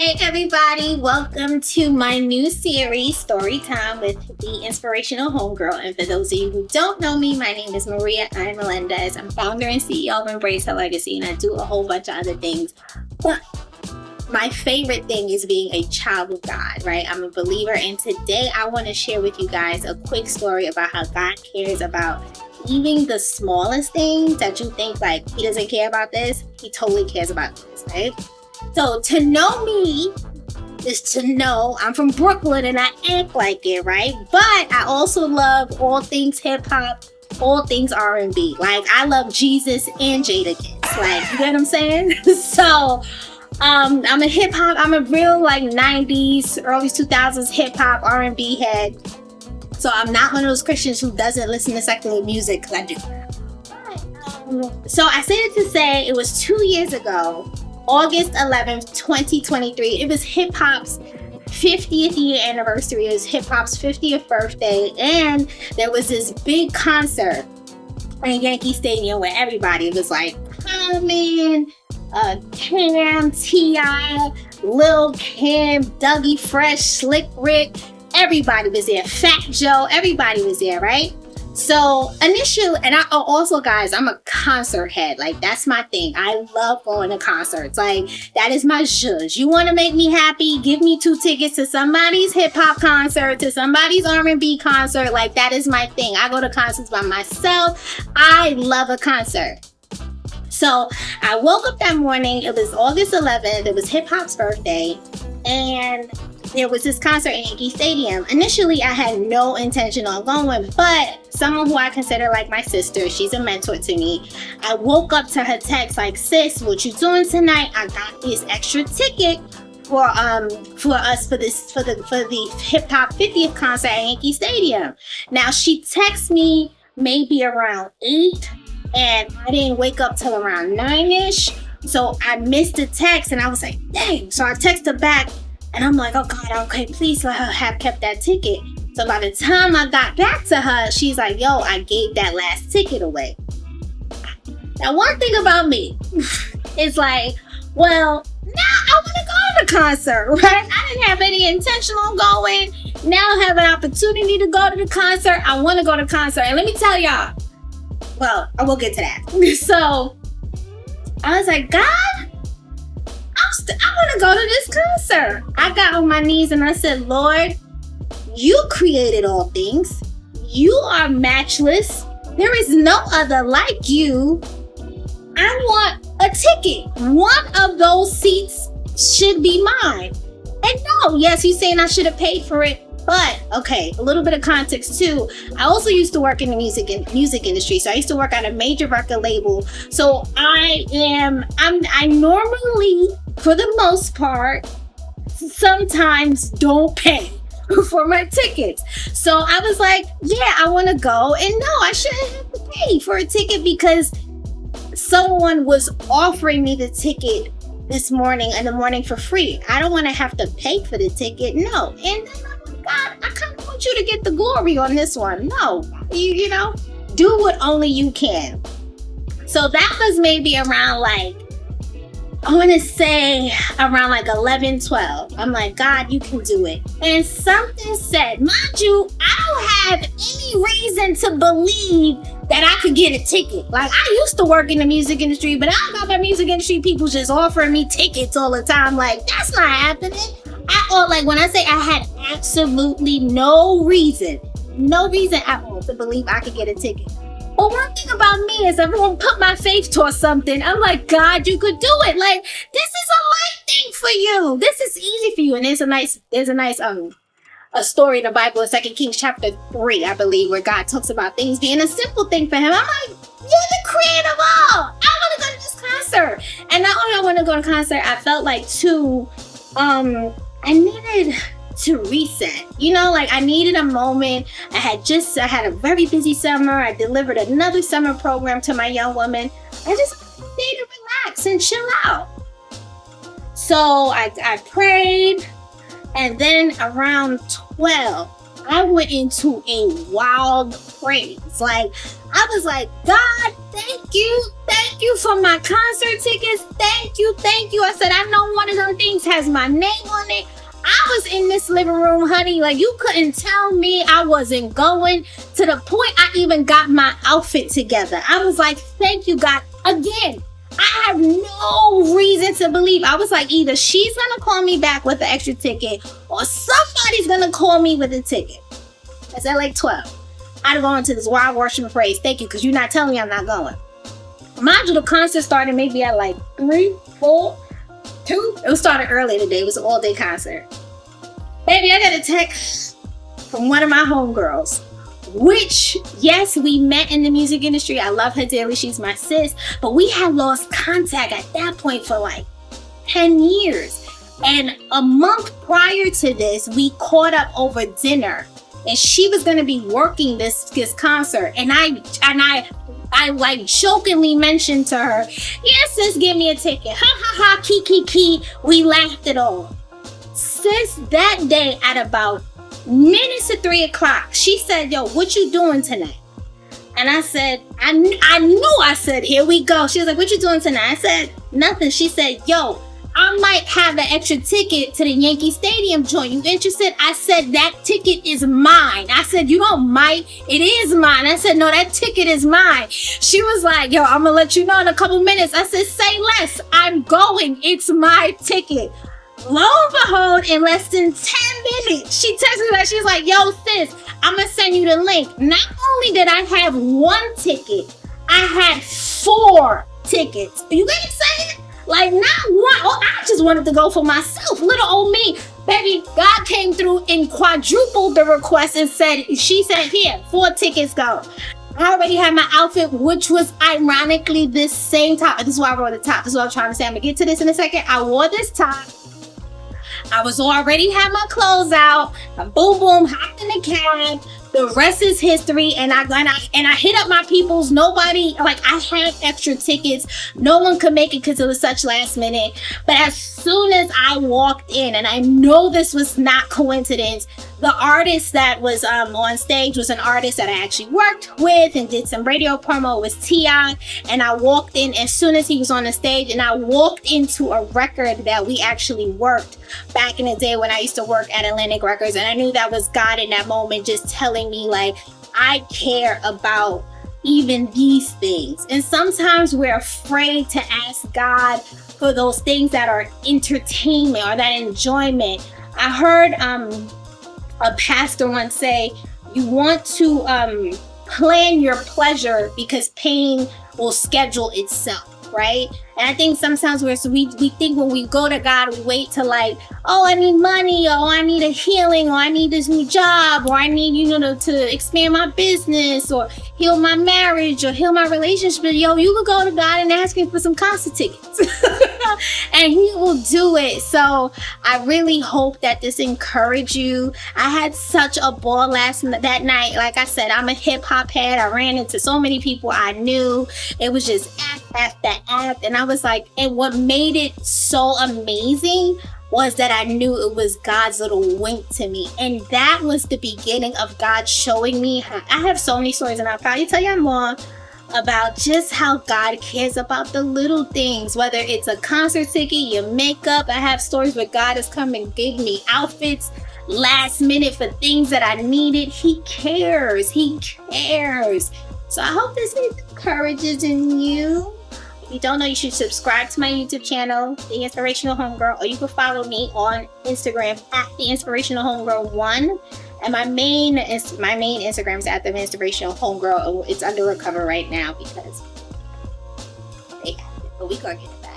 Hey everybody, welcome to my new series, Storytime with the Inspirational Homegirl. And for those of you who don't know me, my name is Maria Ann Melendez. I'm founder and CEO of Embrace Her Legacy, and I do a whole bunch of other things. But my favorite thing is being a child of God, right? I'm a believer, and today I want to share with you guys a quick story about how God cares about even the smallest things that you think like he doesn't care about this. He totally cares about this, right? So to know me is to know I'm from Brooklyn and I act like it, right? But I also love all things hip hop, all things R&B. Like I love Jesus and Jada Kiss. Like, you get what I'm saying? So I'm a hip hop, I'm a real like 90s, early 2000s hip hop R&B head. So I'm not one of those Christians who doesn't listen to secular music, because I do. So I said it to say it was 2 years ago, August 11th, 2023. It was hip hop's 50th year anniversary. It was hip hop's 50th birthday. And there was this big concert in Yankee Stadium where everybody was like, Common, Cam, T.I., Lil Kim, Dougie Fresh, Slick Rick. Everybody was there. Fat Joe. Everybody was there, right? So initially, and I also, guys, I'm a concert head. Like, that's my thing. I love going to concerts. Like, that is my zhuzh. You want to make me happy? Give me 2 tickets to somebody's hip hop concert, to somebody's R&B concert. Like, that is my thing. I go to concerts by myself. I love a concert. So I woke up that morning. It was August 11th. It was hip hop's birthday. And there was this concert in Yankee Stadium. Initially, I had no intention on going, but someone who I consider like my sister, she's a mentor to me. I woke up to her text like, sis, what you doing tonight? I got this extra ticket for us for the hip hop 50th concert at Yankee Stadium. Now she texted me maybe around 8, and I didn't wake up till around 9ish. So I missed the text, and I was like, dang. So I texted her back. And I'm like, oh God, okay, please let her have kept that ticket. So by the time I got back to her, she's like, yo, I gave that last ticket away. Now, one thing about me is like, well, now I want to go to the concert, right? I didn't have any intention on going. Now I have an opportunity to go to the concert. I want to go to the concert. And let me tell y'all, well, I will get to that. So I was like, God, I want to go to this concert. I got on my knees and I said, Lord, you created all things. You are matchless. There is no other like you. I want a ticket. One of those seats should be mine. And no, yes, he's saying I should have paid for it. But, okay, a little bit of context too. I also used to work in the music industry. So I used to work on a major record label. So I normally, for the most part, sometimes don't pay for my tickets. So I was like, yeah, I want to go. And no, I shouldn't have to pay for a ticket because someone was offering me the ticket this morning in the morning for free. I don't want to have to pay for the ticket. No. And then God, I kind of want you to get the glory on this one. No, you know, do what only you can. So that was maybe around like, I want to say around like 11, 12. I'm like, God, you can do it. And something said, mind you, I don't have any reason to believe that I could get a ticket. Like, I used to work in the music industry, but I don't got my music industry people just offering me tickets all the time. Like, that's not happening. Like when I say I had absolutely no reason at all to believe I could get a ticket. But one thing about me is everyone put my faith towards something. I'm like, God, you could do it. Like, this is a light thing for you. This is easy for you. And there's a nice a story in the Bible in 2 Kings chapter 3, I believe, where God talks about things being a simple thing for him. I'm like, you're the creator of all. I want to go to this concert. And not only I want to go to a concert, I felt like too, I needed to reset. You know, like I needed a moment. I had a very busy summer. I delivered another summer program to my young woman. I just needed to relax and chill out. So I prayed, and then around 12, I went into a wild praise. Like, I was like, God, thank you for my concert tickets. Thank you. I said, I know one of them things shoes has my name on it. I was in this living room, honey, like you couldn't tell me I wasn't going, to the point I even got my outfit together. I was like, thank you, God. Again, I have no reason to believe. I was like, either she's gonna call me back with the extra ticket or somebody's gonna call me with a ticket. That's at like 12. I'd go into this wild worship and praise. Thank you, because you're not telling me I'm not going. Mind you, the concert started maybe at like 3, 4, 2. It was started early today. It was an all-day concert. Baby, I got a text from one of my homegirls, which, yes, we met in the music industry. I love her dearly. She's my sis. But we had lost contact at that point for like 10 years. And a month prior to this, we caught up over dinner. And she was going to be working this concert. And I like jokingly mentioned to her, yes, sis, give me a ticket. Ha ha ha, key. We laughed it all. Sis, that day at about minutes to 3 o'clock, she said, yo, what you doing tonight? And I said, I knew I said, here we go. She was like, what you doing tonight? I said, nothing. She said, yo, I might have an extra ticket to the Yankee Stadium joint. You interested? I said, that ticket is mine. I said, you don't might. It is mine. I said, no, that ticket is mine. She was like, yo, I'm going to let you know in a couple minutes. I said, say less. I'm going. It's my ticket. Lo and behold, in less than 10 minutes, she texted me back. She's like, yo, sis, I'm going to send you the link. Not only did I have 1 ticket, I had 4 tickets. You get what I'm saying? Like, not one. Oh, I just wanted to go for myself. Little old me. Baby, God came through and quadrupled the request and she said, here, 4 tickets go. I already had my outfit, which was ironically this same top. This is why I wore the top. This is what I'm trying to say. I'm going to get to this in a second. I wore this top. I was already had my clothes out. I boom, hopped in the cab. The rest is history. And I hit up my peoples. Nobody, like, I had extra tickets. No one could make it because it was such last minute. But as soon as I walked in, and I know this was not coincidence, the artist that was on stage was an artist that I actually worked with and did some radio promo. It was T.I. And I walked in as soon as he was on the stage, and I walked into a record that we actually worked back in the day when I used to work at Atlantic Records. And I knew that was God in that moment just telling me, like, I care about even these things. And sometimes we're afraid to ask God for those things that are entertainment or that enjoyment. I heard a pastor once say, you want to plan your pleasure because pain will schedule itself, right? And I think sometimes we think when we go to God, we wait to like, oh, I need money, or I need a healing, or I need this new job, or I need, to expand my business, or heal my marriage, or heal my relationship. Yo, you could go to God and ask him for some concert tickets. And he will do it. So I really hope that this encouraged you. I had such a ball that night. Like I said, I'm a hip hop head. I ran into so many people I knew. It was just act after act. And I was like, and what made it so amazing was that I knew it was God's little wink to me. And that was the beginning of God showing me how, I have so many stories, and I'll probably tell you more about just how God cares about the little things, whether it's a concert ticket, your makeup. I have stories where God has come and gave me outfits last minute for things that I needed. He cares. He cares. So I hope this encourages in you. If you don't know, you should subscribe to my YouTube channel, The Inspirational Homegirl, or you can follow me on Instagram at The Inspirational Homegirl 1. And my main Instagram is at The Inspirational Homegirl. It's under recover right now because they have it, but we gonna get it back.